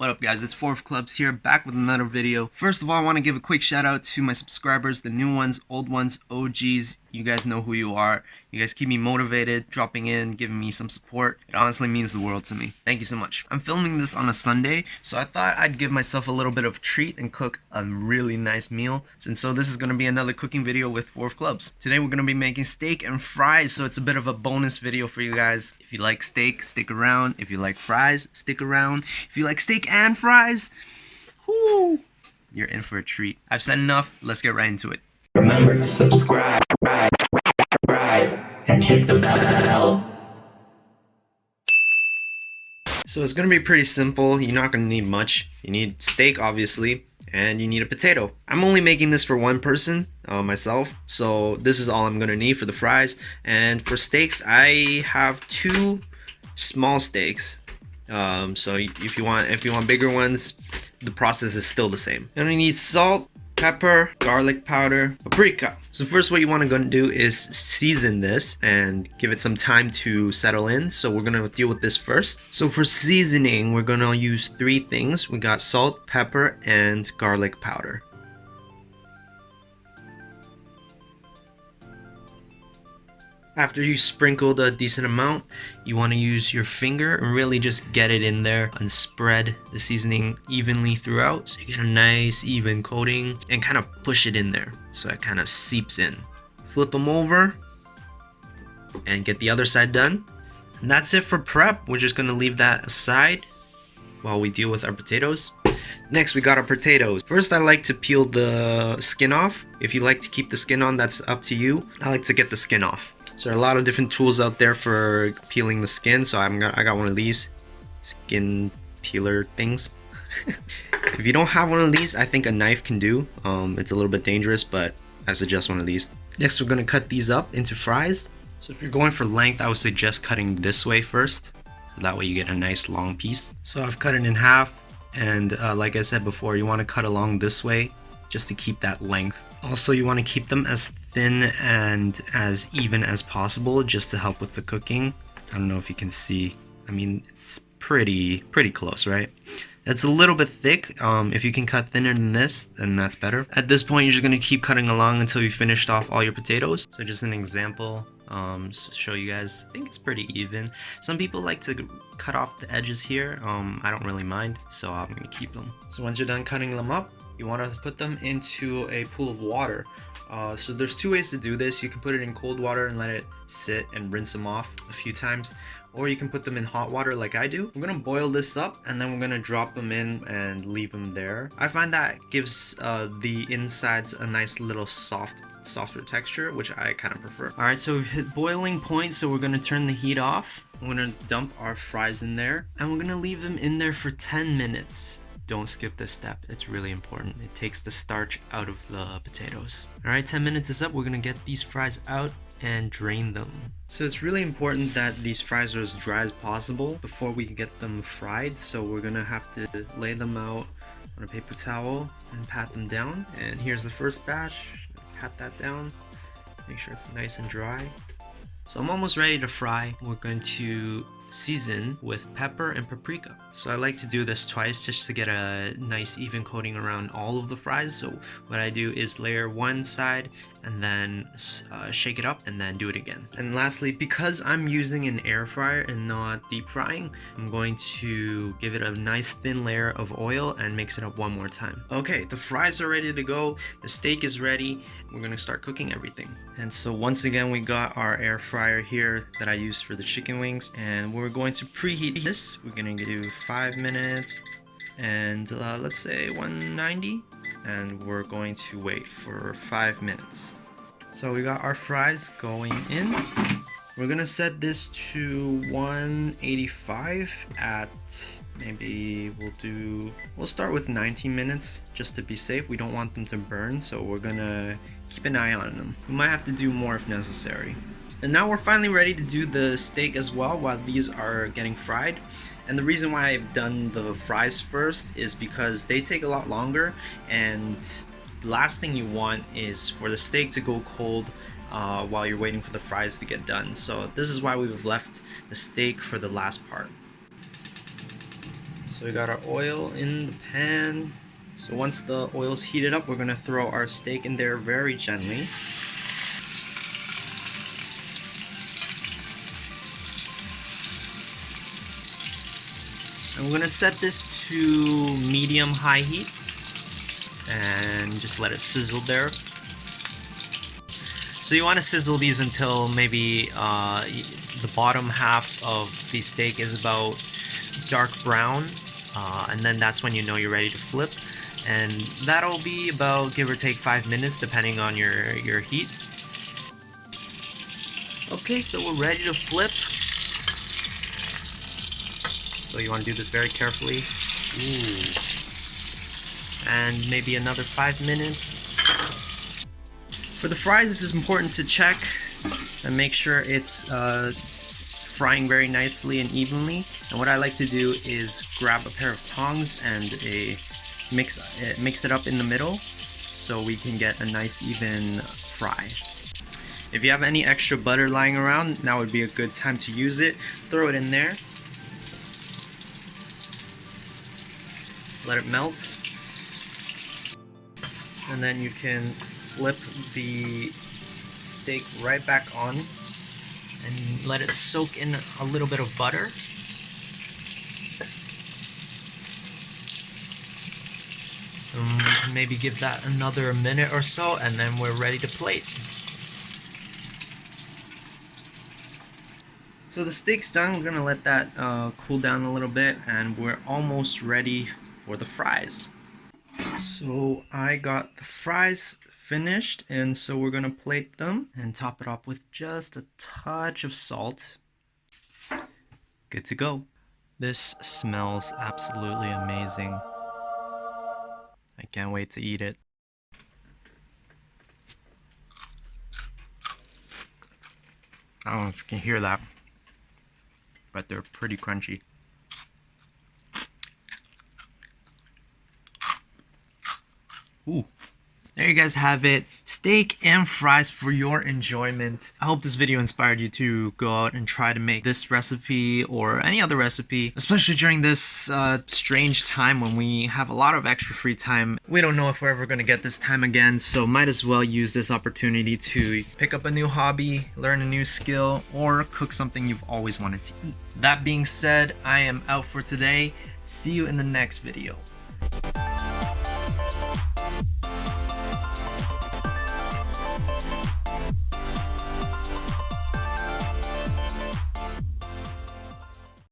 What up guys, it's 4 of Clubs here, back with another video. First of all, I want to give a quick shout out to my subscribers, the new ones, old ones, OGs. You guys know who you are. You guys keep me motivated, dropping in, giving me some support. It honestly means the world to me. Thank you so much. I'm filming this on a Sunday, so I thought I'd give myself a little bit of a treat and cook a really nice meal. And so this is going to be another cooking video with 4 of Clubs. Today we're going to be making steak and fries, so it's a bit of a bonus video for you guys. If you like steak, stick around. If you like fries, stick around. If you like steak and fries, whoo, you're in for a treat. I've said enough, let's get right into it. Remember to subscribe and hit the bell. So it's gonna be pretty simple. You're not gonna need much. You need steak, obviously, and you need a potato. I'm only making this for one person, myself, so this is all I'm gonna need for the fries. And for steaks, I have 2 small steaks. So if you want bigger ones, the process is still the same. You're gonna need salt, pepper, garlic powder, paprika. So first what you want to do is season this and give it some time to settle in. So we're going to deal with this first. So for seasoning, we're going to use 3 things. We got salt, pepper, and garlic powder. After you sprinkled a decent amount, you want to use your finger and really just get it in there and spread the seasoning evenly throughout so you get a nice even coating, and kind of push it in there so it kind of seeps in. Flip them over and get the other side done. And that's it for prep. We're just going to leave that aside while we deal with our potatoes. Next, we got our potatoes. First, I like to peel the skin off. If you like to keep the skin on, that's up to you. I like to get the skin off. So there are a lot of different tools out there for peeling the skin, so I got one of these skin peeler things. If you don't have one of these, I think a knife can do. It's a little bit dangerous, but I suggest one of these. Next, we're gonna cut these up into fries. So if you're going for length, I would suggest cutting this way first. That way you get a nice long piece. So I've cut it in half, and like I said before, you want to cut along this way just to keep that length. Also, you want to keep them as thin and as even as possible just to help with the cooking. I don't know if you can see. I mean, it's pretty close, right? It's a little bit thick. If you can cut thinner than this, then that's better. At this point, you're just going to keep cutting along until you finished off all your potatoes. So just an example, to show you guys, I think it's pretty even. Some people like to cut off the edges here. I don't really mind, so I'm going to keep them. So once you're done cutting them up, you want to put them into a pool of water. So there's 2 ways to do this. You can put it in cold water and let it sit and rinse them off a few times, or you can put them in hot water like I do. We're gonna boil this up and then we're gonna drop them in and leave them there. I find that gives the insides a nice little softer texture, which I kind of prefer. Alright, so we've hit boiling point, so we're gonna turn the heat off. We're gonna dump our fries in there and we're gonna leave them in there for 10 minutes. Don't skip this step, it's really important. It takes the starch out of the potatoes. Alright, 10 minutes is up. We're gonna get these fries out and drain them. So it's really important that these fries are as dry as possible before we can get them fried. So we're gonna have to lay them out on a paper towel and pat them down. And here's the first batch. Pat that down, make sure it's nice and dry. So I'm almost ready to fry. We're going to season with pepper and paprika. So I like to do this twice just to get a nice even coating around all of the fries. So what I do is layer one side and then shake it up and then do it again. And lastly, because I'm using an air fryer and not deep frying, I'm going to give it a nice thin layer of oil and mix it up one more time. Okay, the fries are ready to go. The steak is ready. We're gonna start cooking everything. And so once again, we got our air fryer here that I use for the chicken wings, and we're going to preheat this. We're gonna do 5 minutes and let's say 190, and we're going to wait for 5 minutes. So we got our fries going in. We're gonna set this to 185 at maybe we'll start with 19 minutes just to be safe. We don't want them to burn, so we're gonna keep an eye on them. We might have to do more if necessary. And now we're finally ready to do the steak as well while these are getting fried. And the reason why I've done the fries first is because they take a lot longer, and the last thing you want is for the steak to go cold while you're waiting for the fries to get done. So this is why we've left the steak for the last part. So we got our oil in the pan. So once the oil's heated up, we're gonna throw our steak in there very gently. And we're gonna set this to medium-high heat and just let it sizzle there. So you want to sizzle these until maybe the bottom half of the steak is about dark brown, and then that's when you know you're ready to flip. And that'll be about, give or take, 5 minutes depending on your heat. Okay, so we're ready to flip. So you want to do this very carefully. Ooh. And maybe another 5 minutes. For the fries, this is important to check and make sure it's frying very nicely and evenly. And what I like to do is grab a pair of tongs and mix it up in the middle so we can get a nice even fry. If you have any extra butter lying around, now would be a good time to use it. Throw it in there. Let it melt. And then you can flip the steak right back on and let it soak in a little bit of butter. Maybe give that another minute or so, and then we're ready to plate. So the steak's done. We're gonna let that cool down a little bit, and we're almost ready for the fries. So I got the fries finished, and so we're gonna plate them and top it off with just a touch of salt. Good to go. This smells absolutely amazing. I can't wait to eat it. I don't know if you can hear that, but they're pretty crunchy. Ooh. There you guys have it. Steak and fries for your enjoyment. I hope this video inspired you to go out and try to make this recipe or any other recipe, especially during this strange time when we have a lot of extra free time. We don't know if we're ever going to get this time again, so might as well use this opportunity to pick up a new hobby, learn a new skill, or cook something you've always wanted to eat. That being said, I am out for today. See you in the next video.